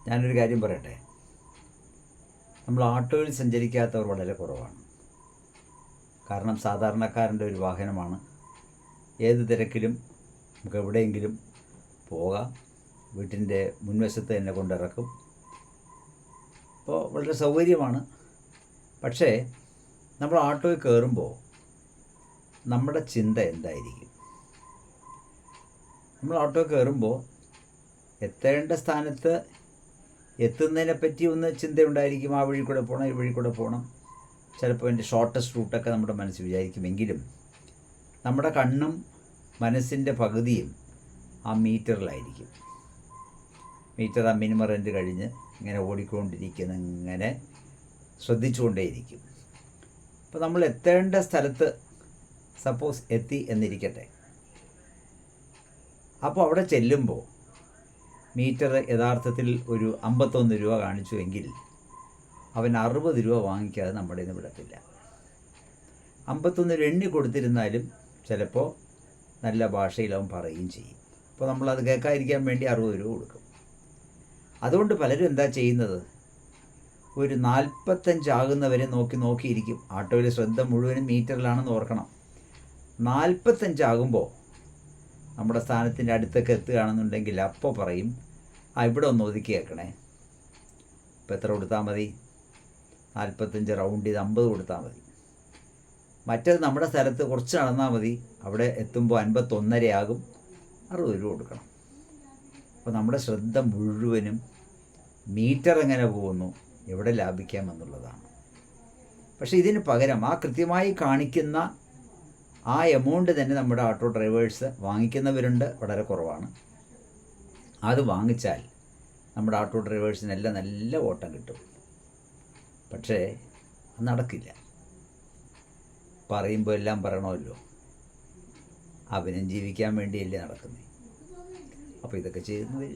ഞാനൊരു കാര്യം പറയട്ടെ. നമ്മൾ ഓട്ടോയിൽ സഞ്ചരിക്കാത്തവർ വളരെ കുറവാണ്. കാരണം സാധാരണക്കാരൻ്റെ ഒരു വാഹനമാണ്. ഏത് തിരക്കിലും നമുക്ക് എവിടെയെങ്കിലും പോകാം. വീട്ടിൻ്റെ മുൻവശത്ത് തന്നെ കൊണ്ടിറക്കും. അപ്പോൾ വളരെ സൗകര്യമാണ്. പക്ഷേ നമ്മൾ ഓട്ടോയിൽ കയറുമ്പോൾ നമ്മുടെ ചിന്ത എന്തായിരിക്കും? നമ്മൾ ഓട്ടോ കയറുമ്പോൾ എത്തേണ്ട സ്ഥാനത്ത് എത്തുന്നതിനെപ്പറ്റി ഒന്ന് ചിന്തയുണ്ടായിരിക്കും. ആ വഴി കൂടെ പോകണം, ഈ വഴി കൂടെ പോകണം. ചിലപ്പോൾ എൻ്റെ ഷോർട്ടസ്റ്റ് റൂട്ടൊക്കെ നമ്മുടെ മനസ്സിൽ വിചാരിക്കുമെങ്കിലും നമ്മുടെ കണ്ണും മനസ്സിൻ്റെ പകുതിയും ആ മീറ്ററിലായിരിക്കും. മീറ്റർ ആ മിനിമം റെൻ്റ് കഴിഞ്ഞ് ഇങ്ങനെ ഓടിക്കൊണ്ടിരിക്കുന്ന ഇങ്ങനെ ശ്രദ്ധിച്ചുകൊണ്ടേയിരിക്കും. അപ്പോൾ നമ്മൾ എത്തേണ്ട സ്ഥലത്ത് സപ്പോസ് എത്തി എന്നിരിക്കട്ടെ. അപ്പോൾ അവിടെ ചെല്ലുമ്പോൾ മീറ്റർ യഥാർത്ഥത്തിൽ ഒരു 51 രൂപ കാണിച്ചു എങ്കിൽ അവൻ 60 രൂപ വാങ്ങിക്കാതെ നമ്മുടെ നിന്ന് വിടത്തില്ല. 51 രൂപ എണ്ണി കൊടുത്തിരുന്നാലും ചിലപ്പോൾ നല്ല ഭാഷയിൽ അവൻ പറയുകയും ചെയ്യും. അപ്പോൾ നമ്മളത് കേൾക്കാതിരിക്കാൻ വേണ്ടി 60 രൂപ കൊടുക്കും. അതുകൊണ്ട് പലരും എന്താ ചെയ്യുന്നത്? ഒരു 45 ആകുന്നവരെ നോക്കിയിരിക്കും. ഓട്ടോയിൽ ശ്രദ്ധ മുഴുവനും മീറ്ററിലാണെന്ന് ഓർക്കണം. 45 ആകുമ്പോൾ നമ്മുടെ സ്ഥാനത്തിൻ്റെ അടുത്തൊക്കെ എത്തുകയാണെന്നുണ്ടെങ്കിൽ അപ്പോൾ പറയും, ഇവിടെ ഒന്ന് ഒതുക്കി വെക്കണേ. ഇപ്പോൾ എത്ര കൊടുത്താൽ മതി? 45 റൗണ്ട് ചെയ്ത് 50 കൊടുത്താൽ മതി. മറ്റേത് നമ്മുടെ സ്ഥലത്ത് കുറച്ച് നടന്നാൽ മതി. അവിടെ എത്തുമ്പോൾ 51.5 ആകും, 60 രൂപ കൊടുക്കണം. അപ്പോൾ നമ്മുടെ ശ്രദ്ധ മുഴുവനും മീറ്റർ എങ്ങനെ പോകുന്നു, എവിടെ ലാഭിക്കാമെന്നുള്ളതാണ്. പക്ഷേ ഇതിന് പകരം ആ കൃത്യമായി കാണിക്കുന്ന ആ എമൗണ്ട് തന്നെ നമ്മുടെ ഓട്ടോ ഡ്രൈവേഴ്സ് വാങ്ങിക്കുന്നവരുണ്ട്, വളരെ കുറവാണ്. അത് വാങ്ങിച്ചാൽ നമ്മുടെ ഓട്ടോ ഡ്രൈവേഴ്സിനെല്ലാം നല്ല ഓട്ടം കിട്ടും. പക്ഷേ അത് നടക്കില്ല. പറയുമ്പോൾ എല്ലാം പറയണമല്ലോ. അവനും ജീവിക്കാൻ വേണ്ടിയല്ലേ നടക്കുന്നത്. അപ്പോൾ ഇതൊക്കെ ചെയ്യുന്നവർ